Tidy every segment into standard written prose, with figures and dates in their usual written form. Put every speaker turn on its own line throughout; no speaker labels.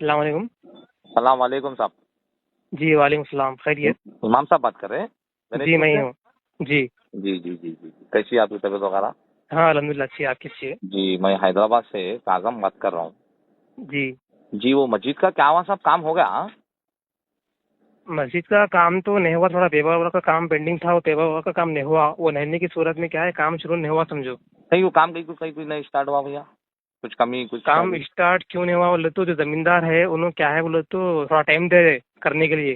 अस्सलाम वालेकुम।
सलाम वालेकुम साहब।
जी वालेकुम सलाम, खैरियत?
इमाम साहब बात कर रहे हैं मेरे
जी
स्कूल
मैं ही
से।
हूँ। जी।
जी जी जी जी जी। कैसी है आपकी तबीयत वगैरह?
हाँ अल्हम्दुलिल्लाह अच्छी है, आप कैसी है?
जी मैं हैदराबाद से काजम बात कर रहा हूँ।
जी।
जी वो मस्जिद का क्या हुआ साहब, काम हो गया? हाँ?
मस्जिद का काम तो नहीं हुआ, थोड़ा पेपर वर्क का काम पेंडिंग था, वो पेपर वर्क का काम नहीं हुआ। वो नहीं की सूरत में क्या है, काम शुरू नहीं हुआ समझो।
नहीं वो काम कहीं कोई नहीं स्टार्ट हुआ भैया? कुछ कमी कुछ
काम स्टार्ट क्यों नहीं हुआ बोले तो जो जमींदार है उन्होंने क्या है बोले तो थोड़ा टाइम दे रहे करने के लिए।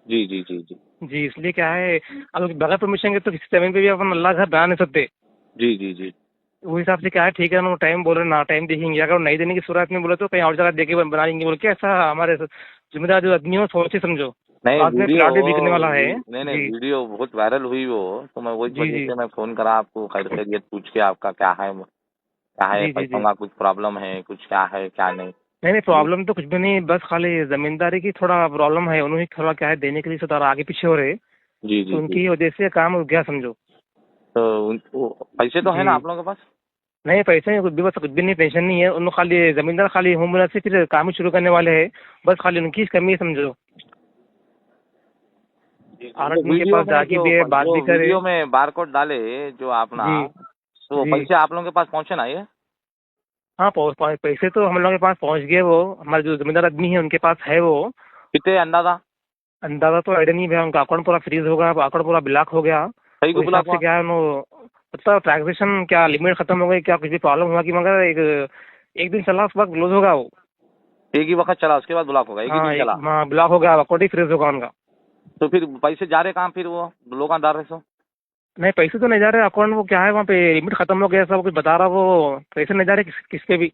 जी जी जी जी
जी इसलिए क्या है, अब बगैर परमिशन के तो किसी जमीन पे भी अपन अल्लाह घर बना नहीं सकते।
जी जी जी।
वो हिसाब से क्या है, ठीक है ना, टाइम बोल रहे ना, टाइम देखेंगे, अगर नहीं देने की सूरत में बोले तो कहीं और जगह देके बना लेंगे बोल के, ऐसा हमारे जिम्मेदार जो आदमी है वो सोचे समझो।
नहीं
बाद में
वीडियो
प्लाट भी बिकने वाला है।
नहीं नहीं
जी
वीडियो बहुत वायरल हुई वो, तो मैं वही
जी
वजह
जी
से मैं फोन करा आपको, खैर खैरियत पूछ के आपका क्या है
जी जी
पैसों
जी।
का कुछ प्रॉब्लम है, कुछ क्या है क्या नहीं।
नहीं नहीं
जी
प्रॉब्लम तो कुछ भी नहीं, बस खाली जमींदारी की थोड़ा प्रॉब्लम है, उन्होंने थोड़ा क्या है देने के लिए थोड़ा आगे पीछे हो रहे,
जी
तो
जी जी।
उनकी वजह से काम रुक गया समझो।
तो वो पैसे तो है ना
जी
आप लोगों के पास?
नहीं पैसे नहीं, कुछ भी, बस कुछ भी नहीं, टेंशन नहीं है, उन्होंने खाली जमींदार खाली होम मिनिस्टर से फिर काम ही शुरू करने वाले हैं, बस खाली उनकी कमी है समझो।
जी जी।
और
वो
उनके पास जाके भी है, बात
जो
भी करे।
वीडियो में बारकोड डाले जो अपना,
जी
तो वो
जी।
पैसे आप लोगों के पास पहुंचे ना ये?
हाँ पैसे तो हम लोगों के पास पहुंच गए, वो हमारे जो जिम्मेदार आदमी है उनके पास है वो।
कितने अंदाजा?
अंदाजा तो आइडिया नहीं है, उनका अकाउंट पूरा फ्रीज हो गया, अकाउंट पूरा ब्लॉक हो गया।
सही को
उस
बुला
हिसाब से
हुआ?
क्या है मतलब ट्रांजेक्शन क्या लिमिट खत्म हो गई, क्या कुछ भी प्रॉब्लम हुआ कि, मगर एक दिन चला, उस वक्त क्लोज होगा वो।
एक ही वक्त चला उसके बाद ब्लॉक होगा, एक ही
हाँ
दिन चला?
हाँ ब्लॉक हो गया, अकाउंट ही फ्रीज होगा उनका।
तो फिर पैसे जा रहे कहाँ फिर वो लोग डाल रहे सो?
नहीं पैसे तो नहीं जा रहे, अकाउंट वो क्या है वहाँ पे लिमिट खत्म हो गया, सब कुछ बता रहा, वो पैसे नहीं जा रहे किसके भी।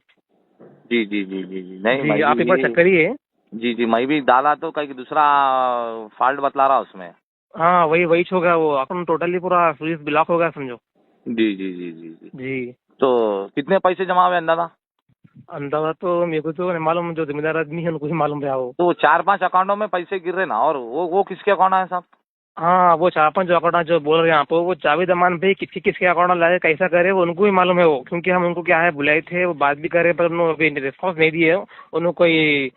जी जी जी जी जी। नहीं
जी
मैं
आप एक बार
भी,
चेक करिए।
जी जी मैं भी डाला तो कहीं दूसरा फॉल्ट बतला रहा उसमें।
हाँ वही वही हो गया, वो अकाउंट टोटली पूरा फ्रीज ब्लॉक हो गया समझो।
जी जी जी जी जी।
जी।
तो कितने पैसे जमा हुए अंदाजा?
अंदाजा तो मेरे को तो नहीं मालूम, जो जिम्मेदार आदमी है उनको ही मालूम रहा वो।
तो 4-5 अकाउंटों में पैसे गिर रहे ना, और वो किसके अकाउंट है साहब?
हाँ वो चार पांच जो अकाउंट जो बोल रहे हैं आप, वो जावेद अमान भाई किसके किसके अकाउंट में लाए कैसा करे वो उनको ही मालूम है वो, क्योंकि हम उनको क्या है बुलाए थे, वो बात भी करे, पर उन्होंने अभी रिस्पॉन्स नहीं दिए। उन्होंने कोई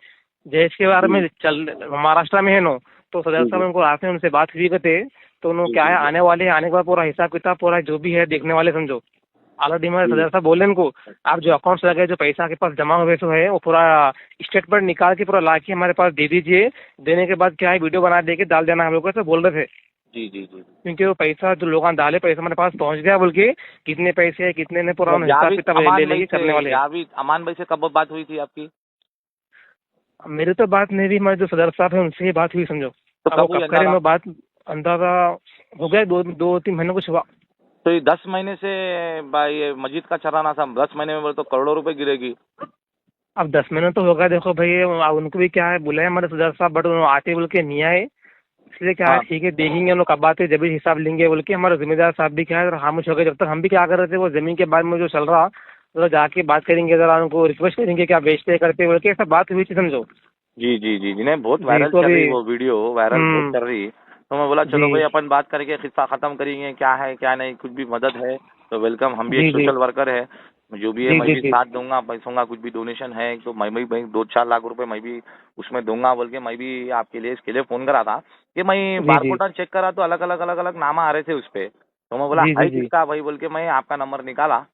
देश के बारे
जी
में चल, महाराष्ट्र में है नो, तो सदर
जी
साहब
जी
उनको आते हैं, उनसे बात हुई करते, तो उन्होंने
जी
क्या
जी
है
जी।
आने वाले हैं, आने के बाद पूरा हिसाब किताब पूरा जो भी है देखने वाले समझो। ऑलरेडी हमारे
जी
सदर साहब बोले उनको, आप जो अकाउंट्स लगे, जो पैसा आपके पास जमा हुए सो है, वो पूरा स्टेटमेंट निकाल के पूरा ला के हमारे पास दे दीजिए। देने के बाद क्या है, वीडियो बना दे के डाल देना हम लोग को, ऐसा बोल रहे थे।
जी जी जी।
क्योंकि वो पैसा जो लोग डाले, पैसा हमारे पास पहुंच गया बोल के, कितने पैसे है कितने ने पूरा
तो
उन्हें हिसाब किताब ले लेके करने वाले हैं।
जावेद अमान भाई से कब बात हुई थी आपकी?
मेरी तो बात नहीं हुई, हमारे जो सदर साहब है उनसे ही बात हुई समझो।
तो
अब वो
कब हुई
कब करें
अंदाजा?
मैं बात, अंदाजा हो गया दो तीन महीने कुछ हुआ।
तो ये 10 महीने से भाई ये मस्जिद का चलाना था, 10 महीने में बोले तो करोड़ों रुपए गिरेगी।
अब 10 महीने तो हो गया, देखो भाई अब उनको भी क्या है बुलाए हमारे सदर साहब, बट उन्होंने आते बोल के नहीं आए। इसलिए क्या है,
हाँ
ठीक है देखेंगे, उन लोग कब आते जब भी हिसाब लेंगे बोल के, हमारे जिम्मेदार साहब भी क्या है खामोश हो गए। जब तक हम भी क्या कर रहे थे, वो जमीन के बारे में जो चल रहा, तो जाके बात करेंगे, जरा उनको रिक्वेस्ट करेंगे क्या बेचते करते बोल के, ऐसा बात हुई थी समझो।
जी जी जी जी। नहीं बहुत
जी
वायरल
तो
चल
अभी
रही वो वीडियो, वायरल बहुत
हम्म।
चल रही। तो मैं बोला
जी
चलो भाई अपन बात करके किस्सा खत्म करेंगे, क्या है क्या नहीं, कुछ भी मदद है तो वेलकम, हम भी एक
जी जी
सोशल वर्कर है, जो भी है
जी
मैं
जी
भी
जी
साथ दूंगा, पैसों का कुछ भी डोनेशन है तो मैं भी भाई 2-4 लाख रुपए मैं भी उसमें दूंगा बोल के मैं भी आपके लिए इसके लिए फोन करा था कि मैं
जी जी
बारकोड चेक करा तो अलग अलग नाम आ रहे थे उस पे, तो मैं बोला
जी जी
हाई
जी
किसका भाई बोल के मैं आपका नंबर निकाला,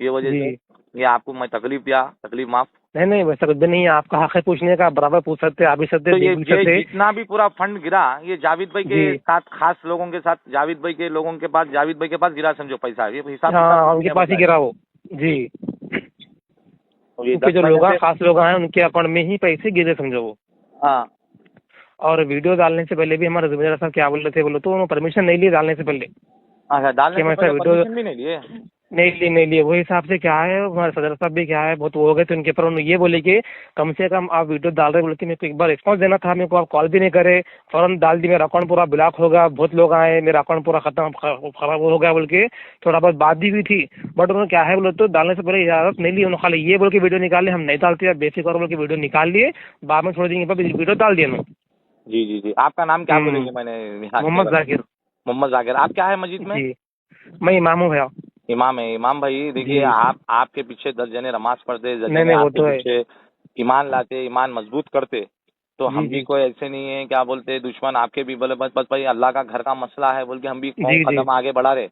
ये वजह
जी
से।
जी।
ये आपको मैं तकलीफ दिया, तकलीफ माफ।
नहीं नहीं वैसा कुछ भी नहीं है, आपका हक है पूछने का, बराबर पूछ सकते, आप भी सकते,
तो
देख भी
ये
सकते।
जितना भी पूरा फंड गिरा ये जावेद भाई के
जी
साथ, खास लोगों के साथ, जावेद भाई के लोगों के पास, जावेद भाई के पास गिरा समझो पैसा, ये हिसाब किताब
हाँ
किसी
उनके
ने
पास ही
बताया?
गिरा वो। जी।
जी। तो ये
उनके
10
जो
महीने
लोग हैं,
से।
खास लोग हैं, उनके अकाउंट में ही पैसे गिरे समझो वो।
हाँ।
और वीडियो डालने से पहले भी हमारे जिम्मेदार साहब क्या बोल रहे थे बोलो तो, उन्होंने परमिशन नहीं ली डालने से पहले,
अच्छा डालने
कि हम
से
ऐसा
पहले
वीडियो
परमिशन भी नहीं लिए?
नहीं लिए। वही हिसाब से क्या है, हमारे सदर साहब भी क्या है बहुत वो हो गए थे उनके पर, उन्होंने ये बोले कि कम से कम आप वीडियो डाल रहे बोले कि मेरे को एक बार रिस्पॉन्स देना था, मेरे को आप कॉल भी नहीं करे, फौरन डाल दी, मेरा अकाउंट पूरा ब्लॉक हो गया, बहुत लोग आए, मेरा अकाउंट पूरा खत्म खराब हो गया बोल के थोड़ा बहुत बात भी हुई थी। बट उन्होंने क्या है बोले तो डालने से पहले इजाजत नहीं ली, उन्होंने खाली ये बोल के वीडियो निकाल ली, हम नहीं डालते बेफिक्र बोल के वीडियो निकाल लिए, बाद में थोड़े दिन के बाद वीडियो डाल दिए उन्होंने।
जी जी जी। आपका नाम क्या बोलेंगे, मैंने यहाँ नहीं
मोहम्मद
लगा।
जाकिर।
मोहम्मद जाकिर। आप क्या है मस्जिद में?
जी मैं इमाम हूँ भैया।
इमाम है। इमाम भाई देखिए,
जी
आपके पीछे 10 जने नमाज पढ़ते, 10
नहीं
जने
नहीं वो
आपके
तो है।
पीछे ईमान लाते, ईमान मजबूत करते, तो
जी
हम भी
जी
कोई ऐसे नहीं है क्या बोलते दुश्मन आपके भी बोले बस बस भाई अल्लाह का घर का मसला है बोल के हम भी
जी जी
कदम आगे बढ़ा रहे।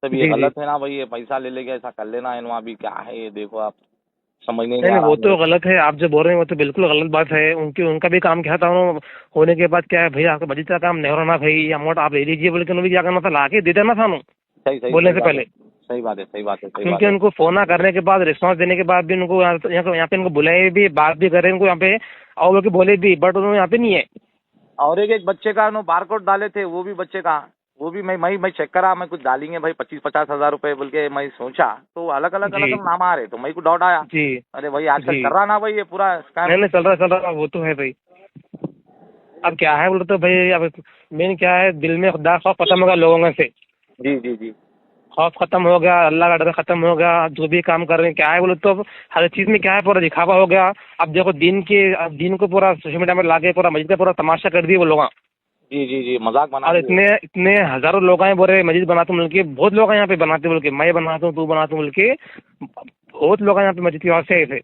तब ये
जी जी।
गलत है ना भाई, ये पैसा ले लेके ऐसा कर लेना है वहाँ भी क्या है ये देखो आप, समझ नहीं
नहीं
आ
नहीं,
रहा
वो
मेरे
तो
को।
गलत है, आप जो बोल रहे हैं वो तो बिल्कुल गलत बात है। उनकी उनका भी काम क्या था, होने के बाद क्या है भाई, आपका बजट का काम नहीं हो रहा ना भाई, अमाउंट आप ले लीजिए बोल के उन्होंने भी क्या करना था, ला के दे देना था उन्होंने
सही सही
बोलने
सही
से
बात है,
पहले।
सही बात है, सही बात है, सही बात
क्योंकि
है।
उनको फोन ना करने के बाद, रिस्पांस देने के बाद भी उनको यहाँ पे इनको बुलाए भी, बात भी करे इनको यहाँ पे, और लोग बोले भी, बट उन्होंने यहाँ पे नहीं है।
और एक एक बच्चे का नो बारकोड डाले थे, वो भी बच्चे का, वो भी मैं चेक करा, मैं कुछ डालेंगे भाई 25-50 हज़ार रुपए बोल के मैं सोचा, तो अलग अलग अलग
जी
नाम आ रहे, तो मेरे को डाउट आया।
जी
अरे भाई आजकल
जी।
चल रहा ना भाई ये पूरा
नहीं
स्कैम।
नहीं, चल रहा वो तो है भाई। अब क्या है बोले तो भाई, अब मेन क्या है, दिल में खुदा खौफ खत्म होगा लोगों से।
जी जी जी।
खौफ खत्म हो गया, अल्लाह का डर खत्म हो गया। जो भी काम कर रहे हैं क्या है बोले तो, अब हर चीज में क्या है, पूरा दिखावा हो गया। अब देखो अब दिन को पूरा सोशल मीडिया में लाके पूरा मस्जिद का पूरा तमाशा कर दिए वो लोग।
जी जी जी, मजाक बना
और
दिए।
इतने इतने हजारों लोग आए बोल रहे मस्जिद बनाते बोल के, बहुत लोग हैं यहाँ पे बनाते बोल के, मैं बनाता हूँ तू बनाता हूँ बोल के, बहुत लोग हैं यहाँ पे मस्जिद की वास्ते ऐसे।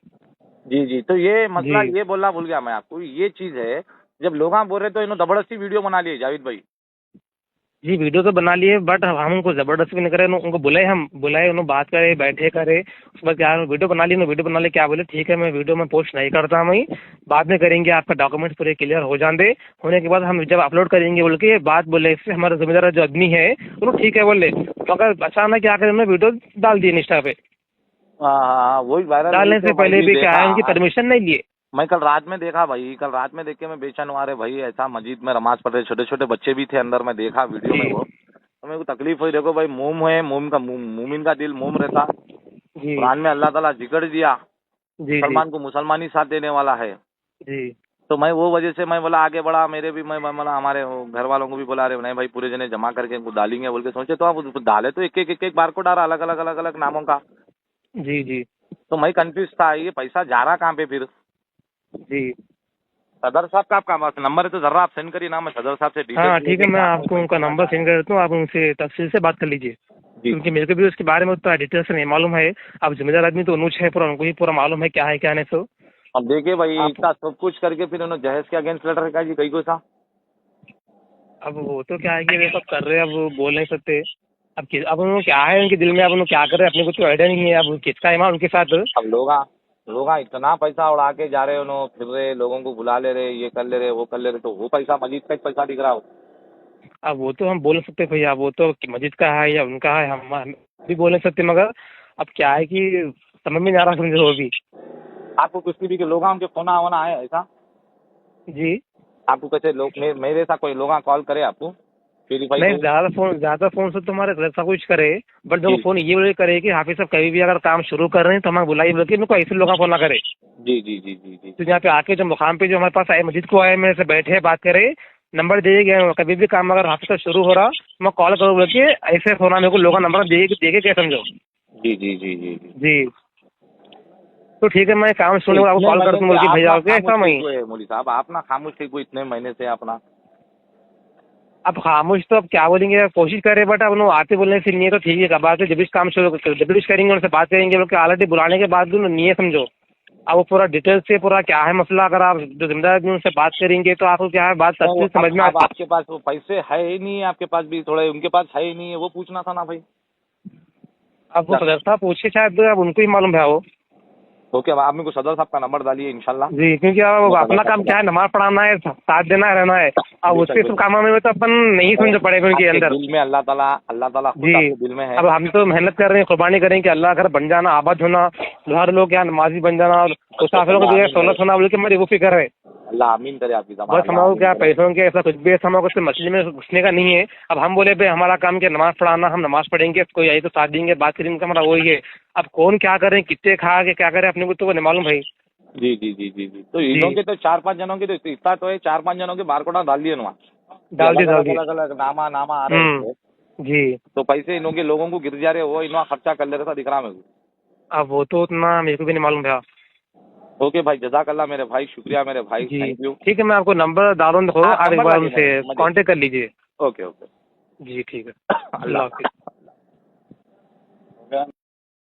जी जी, तो ये
जी
मसला ये बोलना भूल गया मैं आपको, ये चीज है जब लोग बोल रहे तो इन्होंने जबरदस्ती वीडियो बना लिए जावेद भाई।
जी, वीडियो तो बना लिए, बट हम उनको जबरदस्ती भी नहीं करे, उनको बुलाए, हम बुलाए, उन्होंने बात करे, बैठे करे, उसके बाद क्या वीडियो बना ली, वीडियो बना ले, क्या बोले ठीक है मैं वीडियो में पोस्ट नहीं करता, मैं बाद में करेंगे, आपका डॉक्यूमेंट्स पूरे क्लियर हो जान दे, होने के बाद हम जब अपलोड करेंगे बोल के बात बोले। इससे हमारा जिम्मेदार जो आदमी है उन्होंने ठीक है बोले, मगर अचानक क्या करे, उन्होंने वीडियो डाल दिए इंस्टा पे।
हाँ हाँ हाँ, वही वायरल हुई
डालने
तो
से
मैं
पहले
भी
भी क्या है,
देखा।
उनकी परमिशन नहीं लिए।
मैं कल रात में देखा भाई, कल रात में देख के मैं बेचैन हुआ, रे भाई ऐसा मस्जिद में नमाज पढ़ रहे छोटे छोटे बच्चे भी थे अंदर, मैं देखा वीडियो में
जी
वो, तो मेरे को तकलीफ हुई। देखो भाई मोम है, मोम का मोमिन का दिल मोम रहता,
जी
कुरान में अल्लाह ताला जिक्र दिया,
जी जी
मुसलमान को मुसलमान ही साथ देने वाला है।
जी
तो मैं वो वजह से मैं बोला आगे बढ़ा, मेरे भी मैं बोला हमारे वो घर वालों को भी बोला, अरे नहीं भाई पूरे जने जमा करके इनको डालेंगे बोल के सोचे, तो आप उसको डाले तो एक बार को डाला अलग अलग नामों का।
जी जी
तो मैं कंफ्यूज था ये पैसा जा रहा कहाँ पे फिर।
जी।
सदर साहब का आपका नंबर है तो जरा आप सेंड करिए ना, मैं सदर साहब से
हाँ
डिटेल्स
ठीक है,
लेके
मैं
क्या है
आपको उनका
पैसे का
नंबर
क्या
सेंड
है।
कर देता हूँ, आप उनसे तफसील से बात कर लीजिए,
जी
क्योंकि मेरे को भी उसके बारे में उतना डिटेल से नहीं मालूम है। अब जिम्मेदार आदमी तो अनुज है, पूरा उनको ही पूरा मालूम है क्या है क्या नहीं। सो
अब देखिए भाई
आप,
इतना सब कुछ करके फिर उन्होंने जहेज के अगेंस्ट लेटर लिखा जी कई को सा।
अब वो तो क्या है कि वे सब कर रहे हैं, अब वो बोल नहीं सकते। अब उनको क्या है उनके दिल में, अब उनको क्या कर रहे हैं अपने को तो आइडिया नहीं है, अब किसका है उनके साथ।
अब लोग इतना पैसा उड़ा के जा रहे उन्होंने, फिर रहे लोगों को बुला ले रहे, ये कर ले रहे वो कर ले रहे, तो वो पैसा मजीद का ही पैसा दिख रहा हो।
अब वो तो हम बोल नहीं सकते भैया, वो तो मस्जिद का है या उनका है, हम भी बोल नहीं सकते। मगर अब क्या है कि समझ में नहीं आ रहा, समझो वो भी।
आपको किसी भी के लोग उनके फोन आना है ऐसा,
जी
आपको कैसे लोग मेरे साथ कोई लोग कॉल करे आपको वेरीफाई
नहीं,
को।
ज्यादा फोन से तो हमारे ऐसा कुछ करे, बट जो
जी
फोन ये बोले करे कि हाफिज साहब कभी भी अगर काम शुरू कर रहे हैं तो हमें बुलाइए बोल के, मेरे को ऐसे लोग फोन ना करे।
जी जी जी जी जी।
तो यहाँ पे आके जो मुकाम पे जो हमारे पास आए, मस्जिद को आए, मेरे से बैठे बात करे, नंबर दिए गए, कभी भी काम अगर हाफिज साहब शुरू हो रहा मैं कॉल करूँ बोल के, ऐसे फोन मेरे को लोग नंबर दे के क्या समझो।
जी जी जी जी जी।
जी, तो ठीक है, मैं काम
तो
सुनने आपको
इतने
कॉल
महीने
करता हूँ
से
बोल के
आप
भैया
ना
ओके,
खामोश
ऐसा
ठीक
मैं।
हुए मौली साहब, आप ना खामोश ठीक हुए इतने महीने से अपना।
अब खामोश तो अब क्या बोलेंगे, कोशिश करें, बट अब उन्होंने आते बोलने से नहीं है तो ठीक है, कब आते जब भी काम शुरू जब भी करेंगे उनसे बात करेंगे बोल के, ऑलरेडी बुलाने के बाद भी नहीं है समझो। अब वो पूरा डिटेल से पूरा क्या है मसला, अगर आप जो जिम्मेदार आदमी उनसे बात करेंगे तो आपको क्या है बात
तो
तफसील समझ में
अब
आती।
आपके पास वो पैसे है ही नहीं है, आपके पास भी थोड़े उनके पास है ही नहीं है, वो पूछना था ना भाई।
अब वो सदर साहब पूछे शायद, अब उनको ही मालूम है वो।
ओके, अब आप मेरे को सदर साहब का नंबर डालिए इंशाल्लाह।
जी, क्योंकि अब
मैं सदर
अपना
साहब
काम
को
क्या है, नमाज पढ़ाना है, साथ देना है, रहना है। अब
बेशक
उसके सब
बेशक।
कामों में तो अपन नहीं समझ पड़ेगा उनके
आपके
अंदर।
दिल में अल्लाह ताला खुद
जी,
आपके दिल में है।
अब हम तो मेहनत कर रहे हैं, कुर्बानी करें कि अल्लाह घर बन जाना, आबाद होना, हर लोग यहाँ नमाजी बन जाना, और मुसाफिरों को
अल्लाह
जो है
आमीन
सहूलत
करे,
होना बोल के हमारी वो फिक्र है।
अल्लाह आमीन करे आपकी ज़बान,
बस
अल्लाह
हमारे को
आमीन
क्या
करे।
पैसों के ऐसा कुछ भी ऐसा हमारे को मछली में घुसने का नहीं है। अब हम बोले भाई हमारा काम क्या नमाज पढ़ाना, हम नमाज पढ़ेंगे, कोई आई तो साथ देंगे, बात करेंगे, हमारा वही है। अब कौन क्या करे, कितने खा के क्या करे, अपने को तो नहीं मालूम भाई।
जी जी जी जी जी, तो
जी,
इनों के तो 4-5 जनों के तो इतना तो है, 4-5 जनों के बारकोड डाल दिए ना, ये
डाल दिए
अलग
डाल
अलग
दिए।
अलग अलग नामा नामा आ रहे हैं उसके।
जी,
तो पैसे इनों के लोगों को गिर जा रहे, वो इन्हों खर्चा कर ले रहा था दिख रहा मेरे को।
अब वो तो उतना मेरे को भी नहीं मालूम भैया।
ओके भाई, जज़ाकल्लाह मेरे भाई, शुक्रिया मेरे भाई,
जी
थैंक यू।
ठीक है, मैं आपको नंबर डालूँ,
हाँ
आप एक
नंबर
बार
डालिए
उनसे
मेरे,
कांटेक्ट कर लीजिए।
Okay okay.
जी ठीक है, अल्लाह हाफिज़।